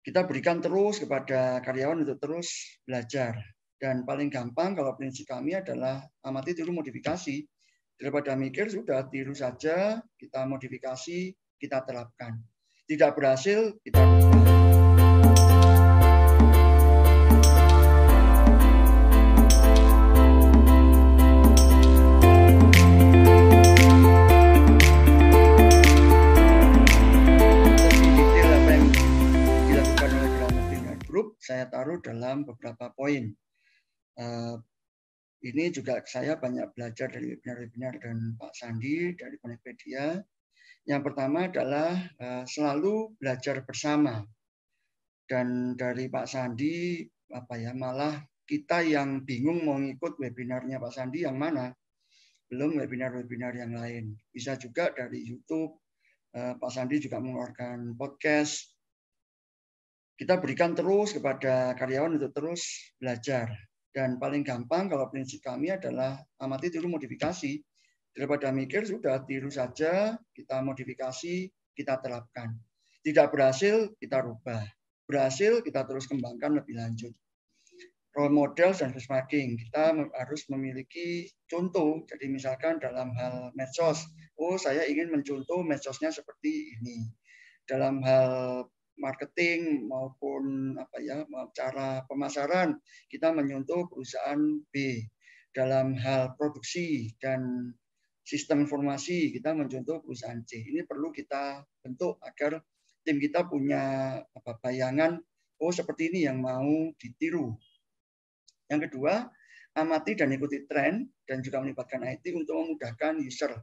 kita berikan terus kepada karyawan untuk terus belajar. Dan paling gampang kalau prinsip kami adalah amati tiru modifikasi. Daripada mikir, sudah tiru saja, kita modifikasi, kita terapkan. Tidak berhasil, kita rubah. Saya taruh dalam beberapa poin. Ini juga saya banyak belajar dari webinar-webinar dan Pak Sandi dari Connectpedia. Yang pertama adalah selalu belajar bersama. Dan dari Pak Sandi malah kita yang bingung mau ngikut webinarnya Pak Sandi yang mana, belum webinar-webinar yang lain. Bisa juga dari YouTube. Pak Sandi juga mengeluarkan podcast. Kita berikan terus kepada karyawan untuk terus belajar. Dan paling gampang kalau prinsip kami adalah amati tiru modifikasi. Daripada mikir, sudah tiru saja, kita modifikasi, kita terapkan. Tidak berhasil, kita rubah. Berhasil, kita terus kembangkan lebih lanjut. Role model dan benchmarking, kita harus memiliki contoh. Jadi misalkan dalam hal medsos, saya ingin mencontoh medsosnya seperti ini. Dalam hal marketing maupun cara pemasaran, kita menyontoh perusahaan B. Dalam hal produksi dan sistem informasi, kita mencontoh perusahaan C. Ini perlu kita bentuk agar tim kita punya bayangan, seperti ini yang mau ditiru. Yang kedua, amati dan ikuti tren dan juga melibatkan IT untuk memudahkan user.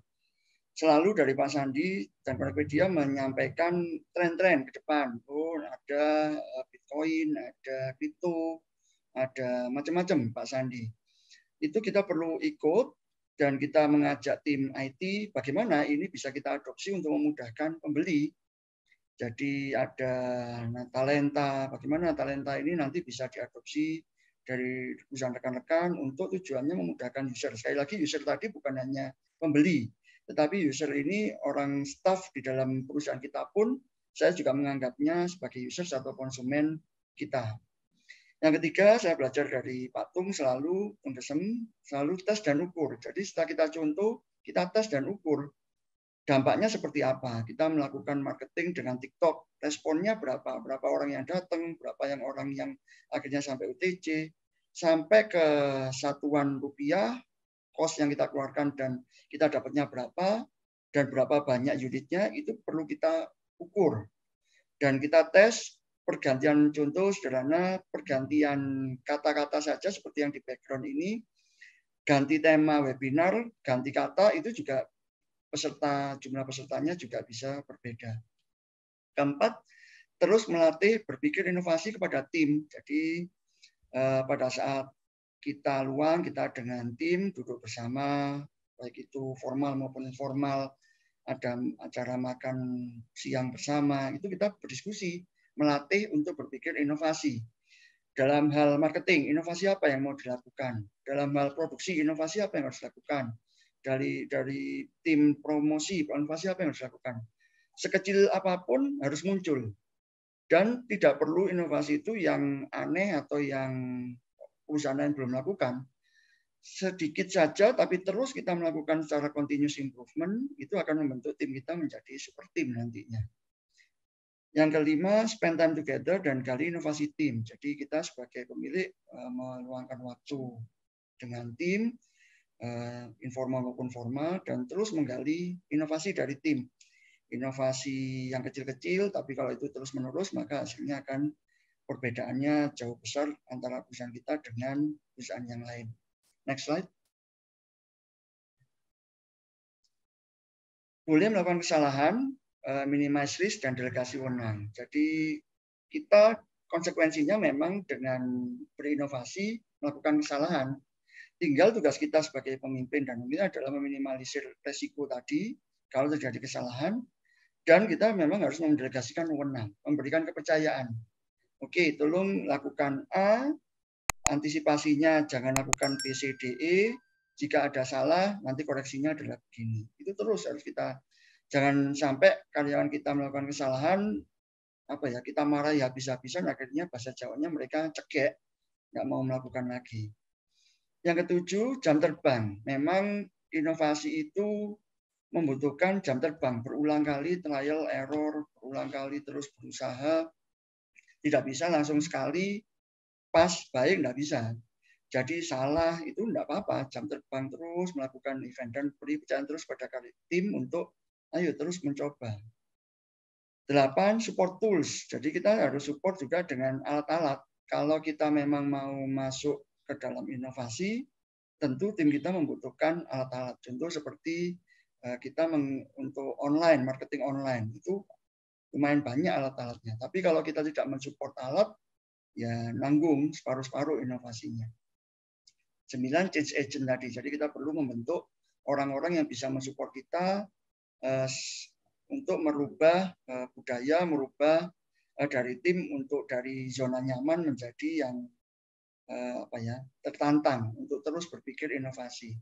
Selalu dari Pak Sandi dan Connectpedia menyampaikan tren-tren ke depan. Ada Bitcoin, ada kripto, ada macam-macam Pak Sandi. Itu kita perlu ikut dan kita mengajak tim IT bagaimana ini bisa kita adopsi untuk memudahkan pembeli. Jadi ada talenta, bagaimana talenta ini nanti bisa diadopsi dari perusahaan rekan-rekan untuk tujuannya memudahkan user. Sekali lagi user tadi bukan hanya pembeli, tetapi user ini orang staff di dalam perusahaan kita pun saya juga menganggapnya sebagai user atau konsumen kita. Yang ketiga, saya belajar dari Pak Tung selalu tes dan ukur. Jadi setelah kita contoh, kita tes dan ukur. Dampaknya seperti apa? Kita melakukan marketing dengan TikTok, responnya berapa? Berapa orang yang datang, berapa orang yang akhirnya sampai UTC, sampai ke satuan rupiah, cost yang kita keluarkan dan kita dapatnya berapa, dan berapa banyak unitnya, itu perlu kita ukur. Dan kita tes pergantian, contoh sederhana, pergantian kata-kata saja seperti yang di background ini, ganti tema webinar, ganti kata, itu juga jumlah pesertanya juga bisa berbeda. Keempat, terus melatih berpikir inovasi kepada tim. Jadi pada saat kita luang, kita dengan tim duduk bersama, baik itu formal maupun informal, ada acara makan siang bersama, itu kita berdiskusi, melatih untuk berpikir inovasi. Dalam hal marketing, inovasi apa yang mau dilakukan? Dalam hal produksi, inovasi apa yang harus dilakukan? Dari tim promosi, inovasi apa yang harus dilakukan? Sekecil apapun harus muncul. Dan tidak perlu inovasi itu yang aneh atau yang perusahaan lain belum lakukan. Sedikit saja, tapi terus kita melakukan secara continuous improvement, itu akan membentuk tim kita menjadi super tim nantinya. Yang kelima, spend time together dan gali inovasi tim. Jadi kita sebagai pemilik meluangkan waktu dengan tim, informal maupun formal, dan terus menggali inovasi dari tim. Inovasi yang kecil-kecil, tapi kalau itu terus-menerus, maka hasilnya akan perbedaannya jauh besar antara perusahaan kita dengan perusahaan yang lain. Next slide. Boleh melakukan kesalahan, minimize risk, dan delegasi wewenang. Jadi kita konsekuensinya memang dengan berinovasi melakukan kesalahan. Tinggal tugas kita sebagai pemimpin dan pemimpin adalah meminimalisir resiko tadi kalau terjadi kesalahan, dan kita memang harus mendelegasikan wewenang, memberikan kepercayaan. Oke, tolong lakukan A, antisipasinya jangan lakukan B, C, D, E. Jika ada salah, nanti koreksinya adalah begini. Itu terus harus kita, jangan sampai karyawan kita melakukan kesalahan, kita marahi habis-habisan, akhirnya bahasa Jawanya mereka cegek, nggak mau melakukan lagi. Yang ketujuh, jam terbang. Memang inovasi itu membutuhkan jam terbang, berulang kali trial error, berulang kali terus berusaha, tidak bisa langsung sekali pas baik, nggak bisa. Jadi salah itu enggak apa-apa, jam terbang terus, melakukan event dan beri pecahan terus pada tim untuk ayo terus mencoba. 8, support tools. Jadi kita harus support juga dengan alat-alat. Kalau kita memang mau masuk ke dalam inovasi, tentu tim kita membutuhkan alat-alat. Contoh seperti kita untuk online, marketing online, itu lumayan banyak alat-alatnya. Tapi kalau kita tidak mensupport alat, ya nanggung separuh-separuh inovasinya. 9, change agent tadi. Jadi kita perlu membentuk orang-orang yang bisa mensupport kita untuk merubah budaya, merubah dari tim untuk dari zona nyaman menjadi yang tertantang untuk terus berpikir inovasi.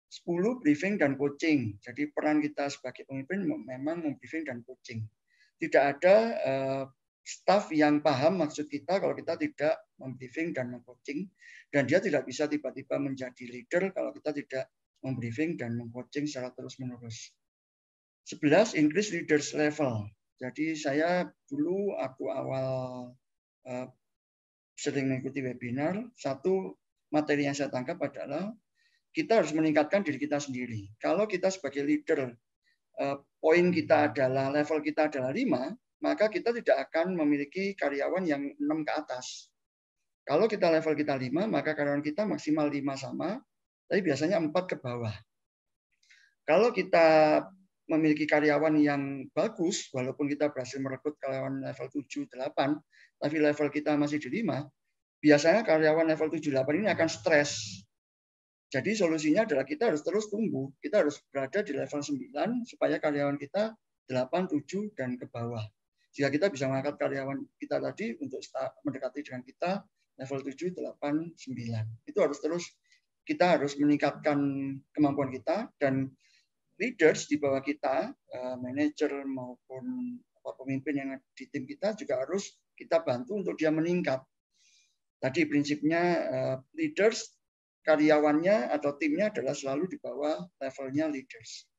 10, briefing dan coaching. Jadi peran kita sebagai pemimpin memang membriefing dan coaching. Tidak ada staf yang paham maksud kita kalau kita tidak membriefing dan mengcoaching, dan dia tidak bisa tiba-tiba menjadi leader kalau kita tidak membriefing dan mengcoaching secara terus-menerus. 11, increase leaders level. Jadi saya dulu waktu awal sering mengikuti webinar, satu materi yang saya tangkap adalah kita harus meningkatkan diri kita sendiri. Kalau kita sebagai leader, poin kita adalah, level kita adalah 5, maka kita tidak akan memiliki karyawan yang 6 ke atas. Kalau kita level kita 5, maka karyawan kita maksimal 5 sama, tapi biasanya 4 ke bawah. Kalau kita memiliki karyawan yang bagus, walaupun kita berhasil merekrut karyawan level 7, 8, tapi level kita masih di 5, biasanya karyawan level 7, 8 ini akan stres. Jadi solusinya adalah kita harus terus tumbuh. Kita harus berada di level 9 supaya karyawan kita 8, 7, dan ke bawah. Jika kita bisa mengangkat karyawan kita tadi untuk mendekati dengan kita level 7, 8, 9. Itu harus terus, kita harus meningkatkan kemampuan kita, dan leaders di bawah kita, manajer maupun pemimpin yang di tim kita juga harus kita bantu untuk dia meningkat. Tadi prinsipnya leaders, karyawannya atau timnya adalah selalu di bawah levelnya leaders.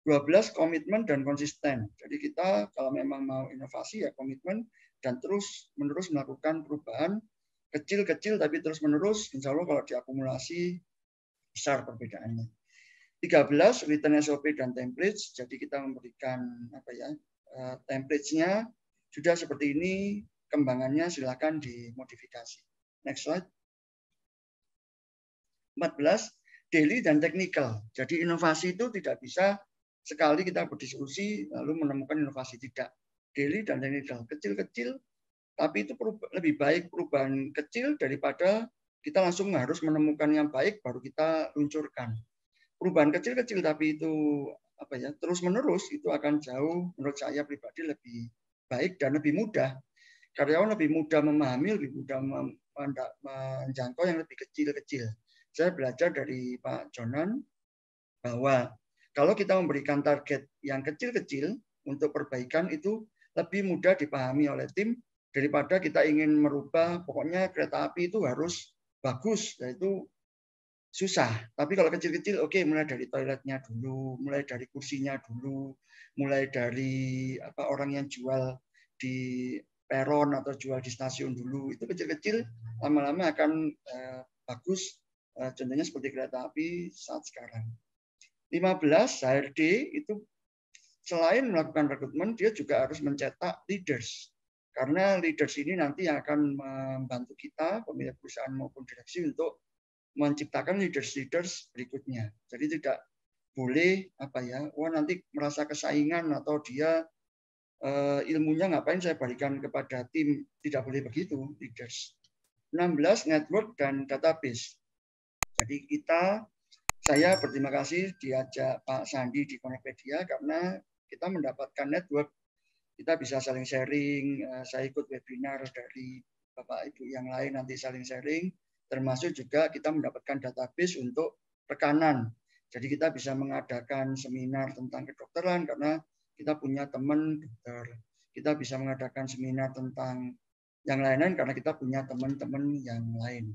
12, komitmen dan konsisten. Jadi kita kalau memang mau inovasi ya komitmen dan terus-menerus melakukan perubahan kecil-kecil tapi terus-menerus, insya Allah kalau diakumulasi besar perbedaannya. 13, written SOP dan templates. Jadi kita memberikan templates-nya sudah seperti ini, kembangannya silakan dimodifikasi. Next slide. 14, daily dan technical. Jadi inovasi itu tidak bisa sekali kita berdiskusi lalu menemukan inovasi, tidak. Daily dan technical, kecil-kecil, tapi itu lebih baik perubahan kecil daripada kita langsung harus menemukan yang baik baru kita luncurkan. Perubahan kecil-kecil tapi itu terus-menerus, itu akan jauh menurut saya pribadi lebih baik dan lebih mudah. Karyawan lebih mudah memahami, lebih mudah menjangkau yang lebih kecil-kecil. Saya belajar dari Pak Jonan bahwa kalau kita memberikan target yang kecil-kecil untuk perbaikan itu lebih mudah dipahami oleh tim daripada kita ingin merubah, pokoknya kereta api itu harus bagus, yaitu susah. Tapi kalau kecil-kecil, oke, mulai dari toiletnya dulu, mulai dari kursinya dulu, mulai dari orang yang jual di peron atau jual di stasiun dulu, itu kecil-kecil lama-lama akan bagus. Contohnya seperti kereta api saat sekarang. 15, HRD itu selain melakukan rekrutmen, dia juga harus mencetak leaders. Karena leaders ini nanti yang akan membantu kita, pemilik perusahaan maupun direksi, untuk menciptakan leaders berikutnya. Jadi tidak boleh nanti merasa kesaingan atau dia ilmunya ngapain saya berikan kepada tim. Tidak boleh begitu, leaders. 16, network dan database. Jadi saya berterima kasih diajak Pak Sandi di Connectpedia karena kita mendapatkan network. Kita bisa saling sharing, saya ikut webinar dari Bapak Ibu yang lain nanti saling sharing, termasuk juga kita mendapatkan database untuk rekanan. Jadi kita bisa mengadakan seminar tentang kedokteran karena kita punya teman dokter. kita bisa mengadakan seminar tentang yang lain-lain karena kita punya teman-teman yang lain.